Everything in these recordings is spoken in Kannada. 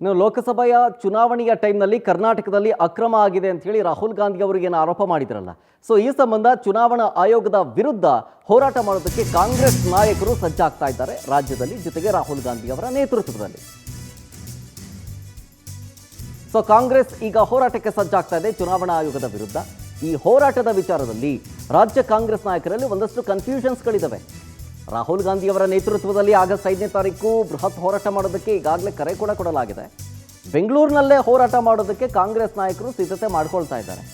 ಇನ್ನು ಲೋಕಸಭೆಯ ಚುನಾವಣೆಯ ಟೈಮ್ನಲ್ಲಿ ಕರ್ನಾಟಕದಲ್ಲಿ ಅಕ್ರಮ ಆಗಿದೆ ಅಂತ ಹೇಳಿ ರಾಹುಲ್ ಗಾಂಧಿ ಅವರಿಗೆ ಏನು ಆರೋಪ ಮಾಡಿದ್ರಲ್ಲ. ಸೊ ಈ ಸಂಬಂಧ ಚುನಾವಣಾ ಆಯೋಗದ ವಿರುದ್ಧ ಹೋರಾಟ ಮಾಡೋದಕ್ಕೆ ಕಾಂಗ್ರೆಸ್ ನಾಯಕರು ಸಜ್ಜಾಗ್ತಾ ಇದ್ದಾರೆ ರಾಜ್ಯದಲ್ಲಿ, ಜೊತೆಗೆ ರಾಹುಲ್ ಗಾಂಧಿ ಅವರ ನೇತೃತ್ವದಲ್ಲಿ. ಸೊ ಕಾಂಗ್ರೆಸ್ ಈಗ ಹೋರಾಟಕ್ಕೆ ಸಜ್ಜಾಗ್ತಾ ಇದೆ ಚುನಾವಣಾ ಆಯೋಗದ ವಿರುದ್ಧ. ಈ ಹೋರಾಟದ ವಿಚಾರದಲ್ಲಿ ರಾಜ್ಯ ಕಾಂಗ್ರೆಸ್ ನಾಯಕರಲ್ಲಿ ಒಂದಷ್ಟು ಕನ್ಫ್ಯೂಷನ್ಸ್ಗಳಿದ್ದಾವೆ. ರಾಹುಲ್ ಗಾಂಧಿ ಅವರ ನೇತೃತ್ವದಲ್ಲಿ ಆಗಸ್ಟ್ 5ನೇ ತಾರೀಕು ಬೃಹತ್ ಹೋರಾಟ ಮಾಡೋದಕ್ಕೆ ಈಗಾಗಲೇ ಕರೆ ಕೂಡ ಕೊಡಲಾಗಿದೆ. ಬೆಂಗಳೂರಿನಲ್ಲೇ ಹೋರಾಟ ಮಾಡೋದಕ್ಕೆ ಕಾಂಗ್ರೆಸ್ ನಾಯಕರು ಸಿದ್ಧತೆ ಮಾಡ್ಕೊಳ್ತಾ ಇದ್ದಾರೆ.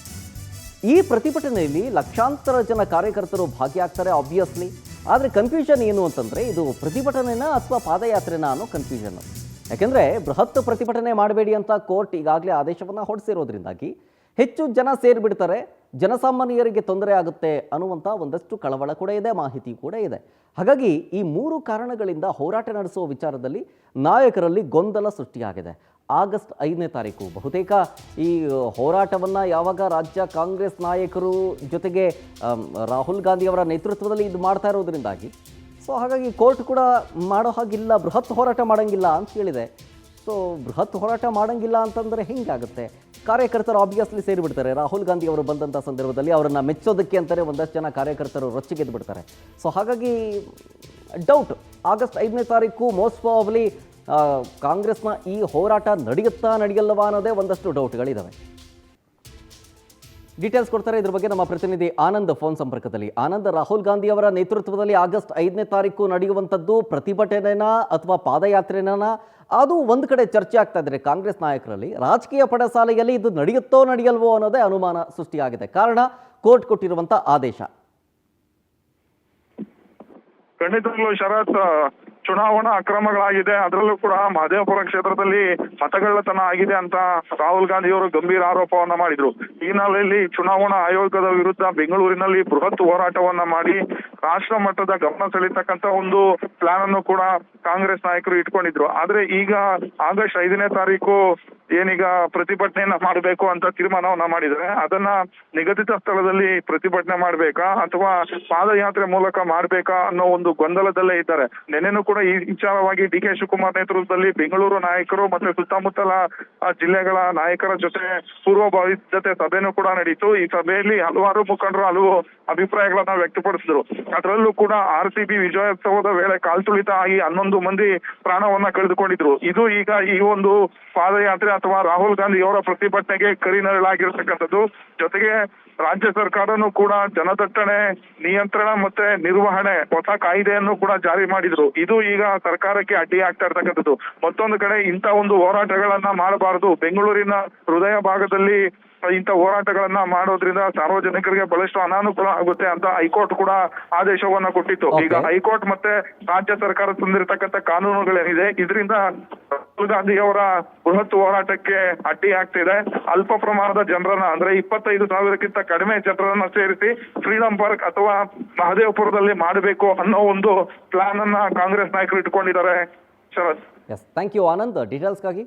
ಈ ಪ್ರತಿಭಟನೆಯಲ್ಲಿ ಲಕ್ಷಾಂತರ ಜನ ಕಾರ್ಯಕರ್ತರು ಭಾಗಿಯಾಗ್ತಾರೆ ಆಬ್ವಿಯಸ್ಲಿ. ಆದರೆ ಕನ್ಫ್ಯೂಷನ್ ಏನು ಅಂತಂದರೆ, ಇದು ಪ್ರತಿಭಟನೆನಾ ಅಥವಾ ಪಾದಯಾತ್ರೆನಾ ಅನ್ನೋ ಕನ್ಫ್ಯೂಷನ್. ಯಾಕೆಂದರೆ ಬೃಹತ್ ಪ್ರತಿಭಟನೆ ಮಾಡಬೇಡಿ ಅಂತ ಕೋರ್ಟ್ ಈಗಾಗಲೇ ಆದೇಶವನ್ನು ಹೊರಡಿಸಿರೋದ್ರಿಂದಾಗಿ ಹೆಚ್ಚು ಜನ ಸೇರಿಬಿಡ್ತಾರೆ, ಜನಸಾಮಾನ್ಯರಿಗೆ ತೊಂದರೆ ಆಗುತ್ತೆ ಅನ್ನುವಂಥ ಒಂದಷ್ಟು ಕಳವಳ ಕೂಡ ಇದೆ, ಮಾಹಿತಿ ಕೂಡ ಇದೆ. ಹಾಗಾಗಿ ಈ ಮೂರು ಕಾರಣಗಳಿಂದ ಹೋರಾಟ ನಡೆಸುವ ವಿಚಾರದಲ್ಲಿ ನಾಯಕರಲ್ಲಿ ಗೊಂದಲ ಸೃಷ್ಟಿಯಾಗಿದೆ. ಆಗಸ್ಟ್ 5ನೇ ತಾರೀಕು ಬಹುತೇಕ ಈ ಹೋರಾಟವನ್ನು ಯಾವಾಗ ರಾಜ್ಯ ಕಾಂಗ್ರೆಸ್ ನಾಯಕರು ಜೊತೆಗೆ ರಾಹುಲ್ ಗಾಂಧಿ ಅವರ ನೇತೃತ್ವದಲ್ಲಿ ಇದು ಮಾಡ್ತಾ ಇರೋದ್ರಿಂದಾಗಿ ಸೊ ಹಾಗಾಗಿ ಕೋರ್ಟ್ ಕೂಡ ಮಾಡೋ ಹಾಗಿಲ್ಲ, ಬೃಹತ್ ಹೋರಾಟ ಮಾಡೋಂಗಿಲ್ಲ ಅಂತ ಹೇಳಿದೆ. ಸೊ ಬೃಹತ್ ಹೋರಾಟ ಮಾಡೋಂಗಿಲ್ಲ ಅಂತಂದರೆ ಹೆಂಗಾಗುತ್ತೆ? ಕಾರ್ಯಕರ್ತರು ಆಬ್ವಿಯಸ್ಲಿ ಸೇರಿಬಿಡ್ತಾರೆ. ರಾಹುಲ್ ಗಾಂಧಿ ಅವರು ಬಂದಂಥ ಸಂದರ್ಭದಲ್ಲಿ ಅವರನ್ನು ಮೆಚ್ಚೋದಕ್ಕೆ ಅಂತಾರೆ ಒಂದಷ್ಟು ಜನ ಕಾರ್ಯಕರ್ತರು ರೊಚ್ಚಿಗೆದ್ದು ಬಿಡ್ತಾರೆ. ಸೊ ಹಾಗಾಗಿ ಡೌಟ್, ಆಗಸ್ಟ್ 5ನೇ ತಾರೀಕು ಮೋಸ್ಟ್ ಪ್ರಾಬಬ್ಲಿ ಕಾಂಗ್ರೆಸ್ನ ಈ ಹೋರಾಟ ನಡೆಯುತ್ತಾ ನಡೆಯಲ್ಲವಾ ಅನ್ನೋದೇ ಒಂದಷ್ಟು ಡೌಟ್ಗಳಿದ್ದಾವೆ. ಡೀಟೇಲ್ಸ್ ಕೊಡ್ತಾರೆ ಇದ್ರ ಬಗ್ಗೆ ನಮ್ಮ ಪ್ರತಿನಿಧಿ ಆನಂದ್ ಫೋನ್ ಸಂಪರ್ಕದಲ್ಲಿ. ಆನಂದ್, ರಾಹುಲ್ ಗಾಂಧಿ ಅವರ ನೇತೃತ್ವದಲ್ಲಿ ಆಗಸ್ಟ್ 5ನೇ ತಾರೀಕು ನಡೆಯುವಂಥದ್ದು ಪ್ರತಿಭಟನೆನಾ ಅಥವಾ ಪಾದಯಾತ್ರೆನಾ? ಅದು ಒಂದು ಕಡೆ ಚರ್ಚೆ ಆಗ್ತಾ ಇದ್ದಾರೆ ಕಾಂಗ್ರೆಸ್ ನಾಯಕರಲ್ಲಿ. ರಾಜಕೀಯ ಪಡಸಾಲೆಯಲ್ಲಿ ಇದು ನಡೆಯುತ್ತೋ ನಡೆಯಲ್ವೋ ಅನ್ನೋದೇ ಅನುಮಾನ ಸೃಷ್ಟಿಯಾಗಿದೆ. ಕಾರಣ ಕೋರ್ಟ್ ಕೊಟ್ಟಿರುವಂಥ ಆದೇಶ. ಖಂಡಿತವಾಗ್ಲೂ ಶರತ್, ಚುನಾವಣಾ ಅಕ್ರಮಗಳಾಗಿದೆ, ಅದರಲ್ಲೂ ಕೂಡ ಮಹದೇವಪುರ ಕ್ಷೇತ್ರದಲ್ಲಿ ಮತಗಳ್ಳತನ ಆಗಿದೆ ಅಂತ ರಾಹುಲ್ ಗಾಂಧಿ ಅವರು ಗಂಭೀರ ಆರೋಪವನ್ನ ಮಾಡಿದ್ರು. ಈ ಹಿನ್ನೆಲೆಯಲ್ಲಿ ಚುನಾವಣಾ ಆಯೋಗದ ವಿರುದ್ಧ ಬೆಂಗಳೂರಿನಲ್ಲಿ ಬೃಹತ್ ಹೋರಾಟವನ್ನ ಮಾಡಿ ರಾಷ್ಟ್ರ ಮಟ್ಟದ ಗಮನ ಸೆಳೀತಕ್ಕಂತ ಒಂದು ಪ್ಲಾನ್ ಅನ್ನು ಕೂಡ ಕಾಂಗ್ರೆಸ್ ನಾಯಕರು ಇಟ್ಕೊಂಡಿದ್ರು. ಆದ್ರೆ ಈಗ ಆಗಸ್ಟ್ 5ನೇ ತಾರೀಕು ಏನೀಗ ಪ್ರತಿಭಟನೆಯನ್ನ ಮಾಡಬೇಕು ಅಂತ ತೀರ್ಮಾನವನ್ನ ಮಾಡಿದ್ರೆ, ಅದನ್ನ ನಿಗದಿತ ಸ್ಥಳದಲ್ಲಿ ಪ್ರತಿಭಟನೆ ಮಾಡ್ಬೇಕಾ ಅಥವಾ ಪಾದಯಾತ್ರೆ ಮೂಲಕ ಮಾಡ್ಬೇಕಾ ಅನ್ನೋ ಒಂದು ಗೊಂದಲದಲ್ಲೇ ಇದ್ದಾರೆ. ನೆನ್ನೆನೂ ಕೂಡ ಈ ವಿಚಾರವಾಗಿ ಡಿ ಕೆ ಶಿವಕುಮಾರ್ ನೇತೃತ್ವದಲ್ಲಿ ಬೆಂಗಳೂರು ನಾಯಕರು ಮತ್ತೆ ಸುತ್ತಮುತ್ತಲ ಜಿಲ್ಲೆಗಳ ನಾಯಕರ ಜೊತೆ ಪೂರ್ವಭಾವಿ ಜೊತೆ ಸಭೆನೂ ಕೂಡ ನಡೀತು. ಈ ಸಭೆಯಲ್ಲಿ ಹಲವಾರು ಮುಖಂಡರು ಹಲವು ಅಭಿಪ್ರಾಯಗಳನ್ನ ವ್ಯಕ್ತಪಡಿಸಿದ್ರು. ಅದರಲ್ಲೂ ಕೂಡ RCB ವಿಜಯೋತ್ಸವದ ವೇಳೆ ಕಾಲ್ತುಳಿತ ಆಗಿ 11 ಮಂದಿ ಪ್ರಾಣವನ್ನ ಕಳೆದುಕೊಂಡಿದ್ರು. ಇದು ಈಗ ಈ ಒಂದು ಪಾದಯಾತ್ರೆ ಅಥವಾ ರಾಹುಲ್ ಗಾಂಧಿ ಅವರ ಪ್ರತಿಭಟನೆಗೆ ಕರಿನೆರಳಾಗಿರ್ತಕ್ಕಂಥದ್ದು. ಜೊತೆಗೆ ರಾಜ್ಯ ಸರ್ಕಾರನೂ ಕೂಡ ಜನದಟ್ಟಣೆ ನಿಯಂತ್ರಣ ಮತ್ತೆ ನಿರ್ವಹಣೆ ಹೊಸ ಕಾಯ್ದೆಯನ್ನು ಕೂಡ ಜಾರಿ ಮಾಡಿದ್ರು. ಇದು ಈಗ ಸರ್ಕಾರಕ್ಕೆ ಅಡ್ಡಿ ಆಗ್ತಾ ಇರ್ತಕ್ಕಂಥದ್ದು. ಮತ್ತೊಂದು ಕಡೆ ಇಂಥ ಒಂದು ಹೋರಾಟಗಳನ್ನ ಮಾಡಬಾರದು, ಬೆಂಗಳೂರಿನ ಹೃದಯ ಭಾಗದಲ್ಲಿ ಇಂಥ ಹೋರಾಟಗಳನ್ನ ಮಾಡೋದ್ರಿಂದ ಸಾರ್ವಜನಿಕರಿಗೆ ಬಹಳಷ್ಟು ಅನಾನುಕೂಲ ಆಗುತ್ತೆ ಅಂತ ಹೈಕೋರ್ಟ್ ಕೂಡ ಆದೇಶವನ್ನ ಕೊಟ್ಟಿತ್ತು. ಈಗ ಹೈಕೋರ್ಟ್ ಮತ್ತೆ ರಾಜ್ಯ ಸರ್ಕಾರ ತಂದಿರತಕ್ಕಂಥ ಕಾನೂನುಗಳೇನಿದೆ, ಇದರಿಂದ ರಾಹುಲ್ ಗಾಂಧಿ ಅವರ ಬೃಹತ್ ಹೋರಾಟಕ್ಕೆ ಅಡ್ಡಿ ಆಗ್ತಿದೆ. ಅಲ್ಪ ಪ್ರಮಾಣದ ಜನರನ್ನ ಅಂದ್ರೆ 25,000ಕ್ಕಿಂತ ಕಡಿಮೆ ಜನರನ್ನ ಸೇರಿಸಿ ಫ್ರೀಡಂ ಪಾರ್ಕ್ ಅಥವಾ ಮಹದೇವಪುರದಲ್ಲಿ ಮಾಡಬೇಕು ಅನ್ನೋ ಒಂದು ಪ್ಲಾನ್ ಅನ್ನ ಕಾಂಗ್ರೆಸ್ ನಾಯಕರು ಇಟ್ಕೊಂಡಿದ್ದಾರೆ. ಶರತ್, ಎಸ್, ಥ್ಯಾಂಕ್ ಯು ಆನಂದ್ ಡೀಟೇಲ್ಸ್ಗಾಗಿ.